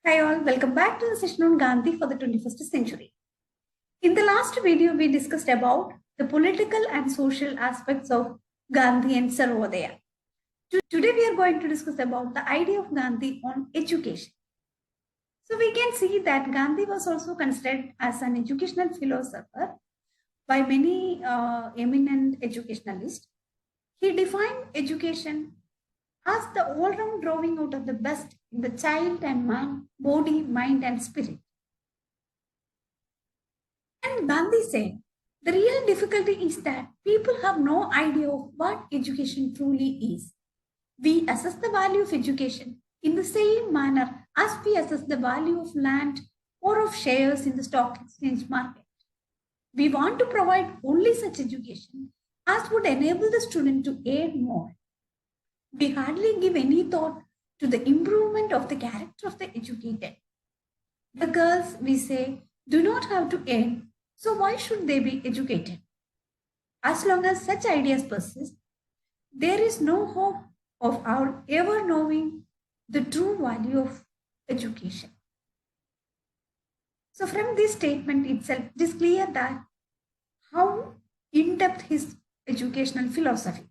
Hi all, welcome back to the session on Gandhi for the 21st century. In the last video, we discussed about the political and social aspects of Gandhi and Sarvodaya. Today, we are going to discuss about the idea of Gandhi on education. So we can see that Gandhi was also considered as an educational philosopher by many eminent educationalists. He defined education as the all-round drawing out of the best in the child and man, body, mind, and spirit. And Gandhi said, the real difficulty is that people have no idea of what education truly is. We assess the value of education in the same manner as we assess the value of land or of shares in the stock exchange market. We want to provide only such education as would enable the student to earn more. We hardly give any thought to the improvement of the character of the educated. The girls, we say, do not have to earn, so why should they be educated? As long as such ideas persist, there is no hope of our ever knowing the true value of education. So from this statement itself, it is clear that how in-depth his educational philosophy.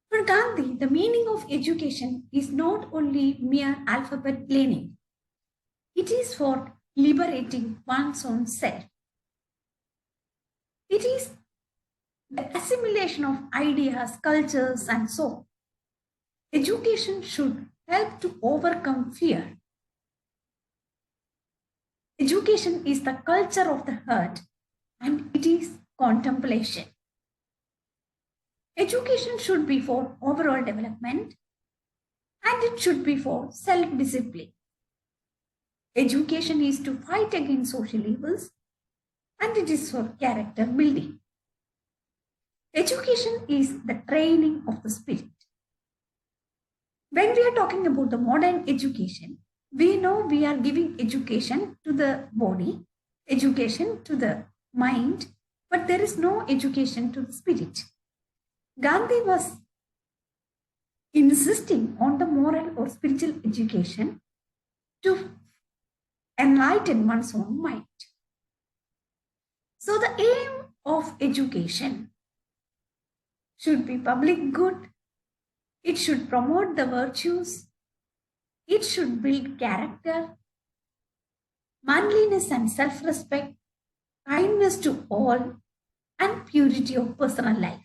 For Gandhi, the meaning of education is not only mere alphabet learning. It is for liberating one's own self. It is the assimilation of ideas, cultures, and so on. Education should help to overcome fear. Education is the culture of the heart, and it is contemplation. Education should be for overall development, and it should be for self-discipline. Education is to fight against social evils, and it is for character building. Education is the training of the spirit. When we are talking about the modern education, we know we are giving education to the body, education to the mind, but there is no education to the spirit. Gandhi was insisting on the moral or spiritual education to enlighten one's own mind. So the aim of education should be public good. It should promote the virtues. It should build character, manliness and self-respect, kindness to all, and purity of personal life.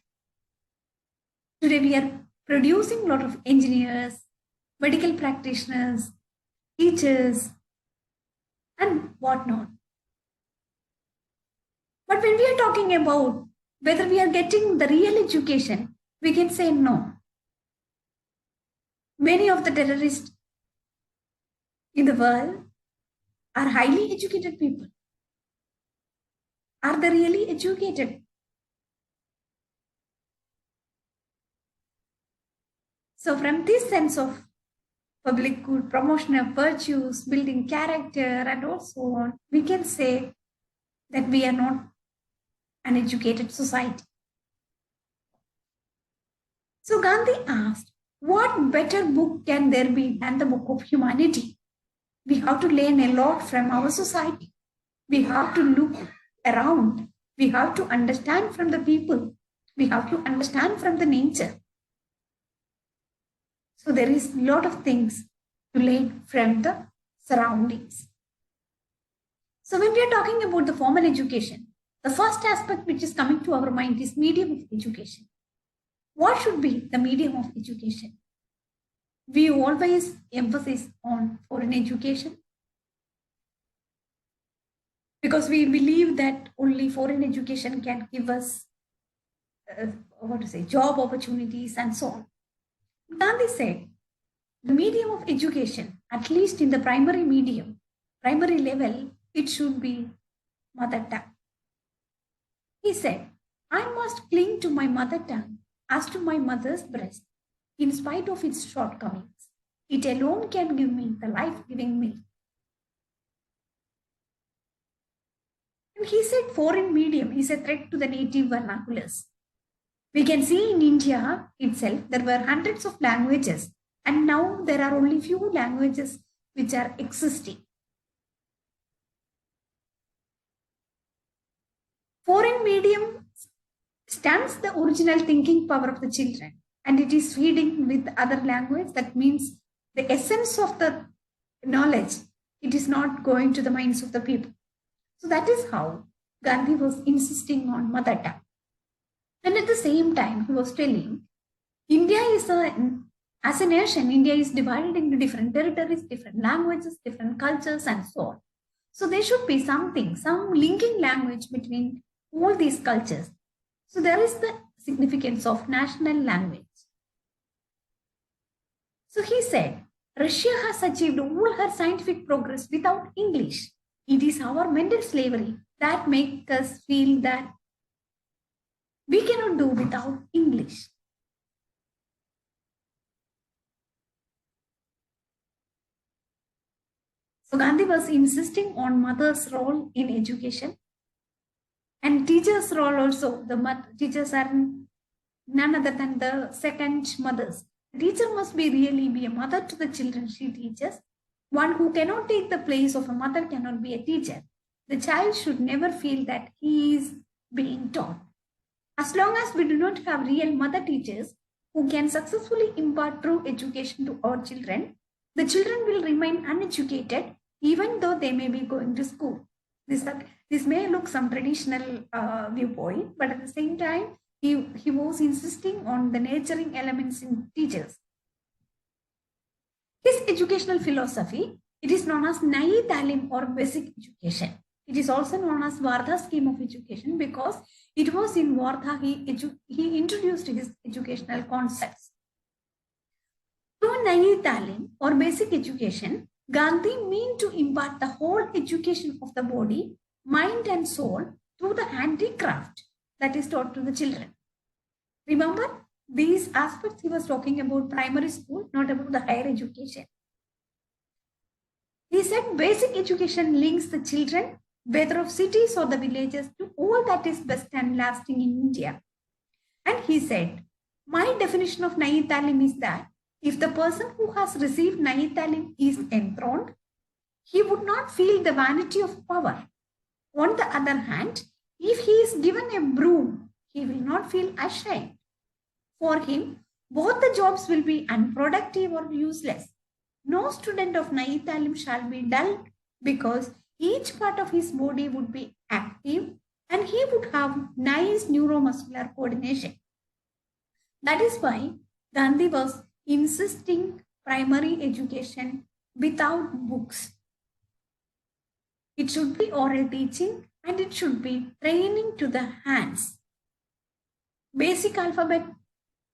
Today we are producing a lot of engineers, medical practitioners, teachers, and whatnot. But when we are talking about whether we are getting the real education, we can say no. Many of the terrorists in the world are highly educated people. Are they really educated? So from this sense of public good, promotion of virtues, building character, and also on, we can say that we are not an educated society. So Gandhi asked, what better book can there be than the book of humanity? We have to learn a lot from our society. We have to look around. We have to understand from the people. We have to understand from the nature. So there is a lot of things to learn from the surroundings. So when we are talking about the formal education, the first aspect which is coming to our mind is medium of education. What should be the medium of education? We always emphasize on foreign education because we believe that only foreign education can give us job opportunities and so on. Gandhi said, the medium of education, at least in the primary level, it should be mother tongue. He said, I must cling to my mother tongue as to my mother's breast, in spite of its shortcomings. It alone can give me the life-giving milk. And he said foreign medium is a threat to the native vernaculars. We can see in India itself, there were hundreds of languages And now there are only few languages which are existing. Foreign medium stunts the original thinking power of the children, and it is feeding with other language. That means the essence of the knowledge, it is not going to the minds of the people. So that is how Gandhi was insisting on mother tongue. And at the same time, he was telling as a nation, India is divided into different territories, different languages, different cultures, and so on. So there should be something, some linking language between all these cultures. So there is the significance of national language. So he said, Russia has achieved all her scientific progress without English. It is our mental slavery that makes us feel that we cannot do without English. So Gandhi was insisting on mother's role in education and teachers' role also. The teachers are none other than the second mothers. The teacher must really be a mother to the children she teaches. One who cannot take the place of a mother cannot be a teacher. The child should never feel that he is being taught. As long as we do not have real mother teachers who can successfully impart true education to our children, the children will remain uneducated even though they may be going to school. This may look some traditional viewpoint, but at the same time, he was insisting on the nurturing elements in teachers. His educational philosophy, it is known as Nai Talim or basic education. It is also known as Wardha scheme of education because it was in Wardha he introduced his educational concepts. Through Nai Talim or basic education, Gandhi meant to impart the whole education of the body, mind and soul through the handicraft that is taught to the children. Remember, these aspects he was talking about primary school, not about the higher education. He said basic education links the children, whether of cities or the villages, to all that is best and lasting in India. And he said, my definition of Nai Talim is that if the person who has received Nai Talim is enthroned, he would not feel the vanity of power. On the other hand, if he is given a broom, he will not feel ashamed. For him, both the jobs will be unproductive or useless. No student of Nai Talim shall be dull because each part of his body would be active and he would have nice neuromuscular coordination. That is why Gandhi was insisting primary education without books. It should be oral teaching and it should be training to the hands. Basic alphabet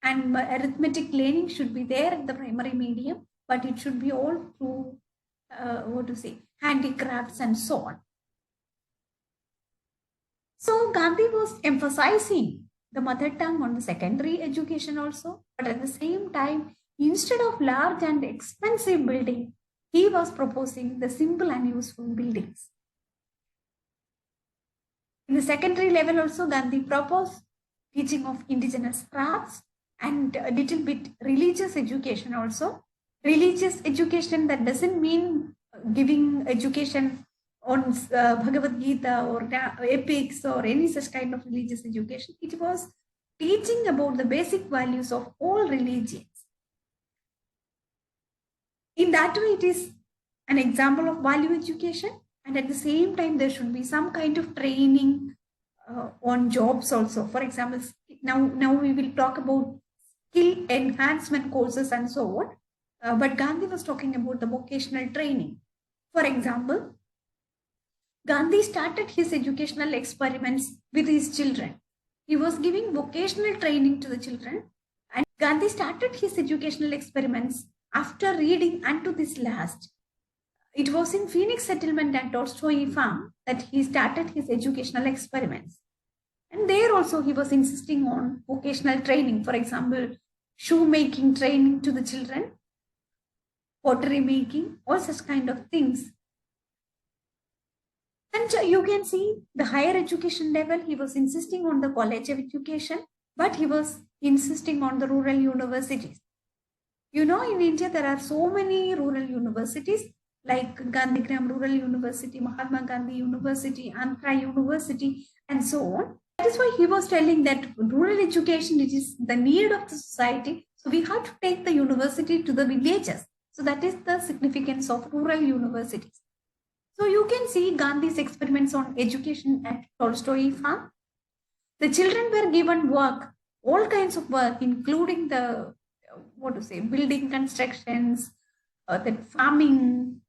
and arithmetic learning should be there at the primary medium, but it should be all through handicrafts and so on. So Gandhi was emphasizing the mother tongue on the secondary education also, but at the same time, instead of large and expensive building, he was proposing the simple and useful buildings. In the secondary level also, Gandhi proposed teaching of indigenous crafts and a little bit religious education also. Religious education, that doesn't mean giving education on Bhagavad Gita or epics or any such kind of religious education. It was teaching about the basic values of all religions. In that way, it is an example of value education, and at the same time, there should be some kind of training on jobs also. For example, now we will talk about skill enhancement courses and so on. But Gandhi was talking about the vocational training. For example, Gandhi started his educational experiments with his children. He was giving vocational training to the children, and Gandhi started his educational experiments after reading Unto This Last. It was in Phoenix settlement at Tolstoy farm that he started his educational experiments. And there also he was insisting on vocational training. For example, shoemaking training to the children, pottery making, all such kind of things. And you can see the higher education level, he was insisting on the college education, but he was insisting on the rural universities. In India, there are so many rural universities like Gandhigram Rural University, Mahatma Gandhi University, Andhra University, and so on. That is why he was telling that rural education it is the need of the society. So we have to take the university to the villages. So that is the significance of rural universities. So you can see Gandhi's experiments on education at Tolstoy farm. The children were given work, all kinds of work, including the building constructions, the farming,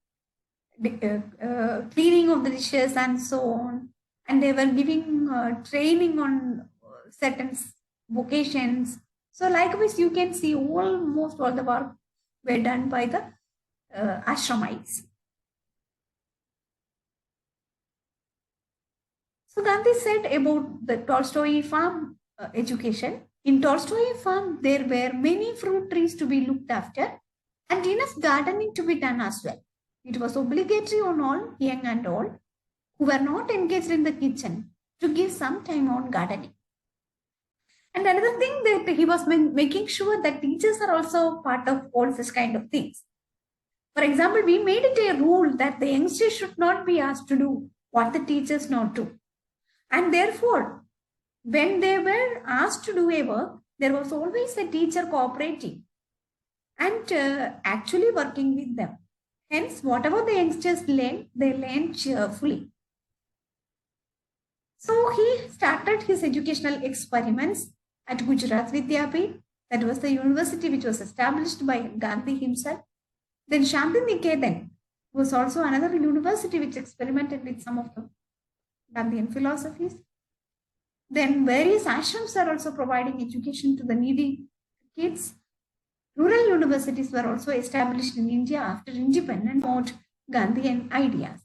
cleaning of the dishes, and so on. And they were giving training on certain vocations. So, likewise, you can see almost all the work were done by the ashramites. So Gandhi said about the Tolstoy farm education. In Tolstoy farm, there were many fruit trees to be looked after and enough gardening to be done as well. It was obligatory on all, young and old, who were not engaged in the kitchen to give some time on gardening. And another thing that he was making sure that teachers are also part of all such kind of things. For example, we made it a rule that the youngsters should not be asked to do what the teachers not do. And therefore, when they were asked to do a work, there was always a teacher cooperating and actually working with them. Hence, whatever the youngsters learned, they learned cheerfully. So he started his educational experiments at Gujarat Vidyapith. That was the university which was established by Gandhi himself. Then Shanti Niketan was also another university which experimented with some of the Gandhian philosophies. Then various ashrams are also providing education to the needy kids. Rural universities were also established in India after independence about Gandhian ideas.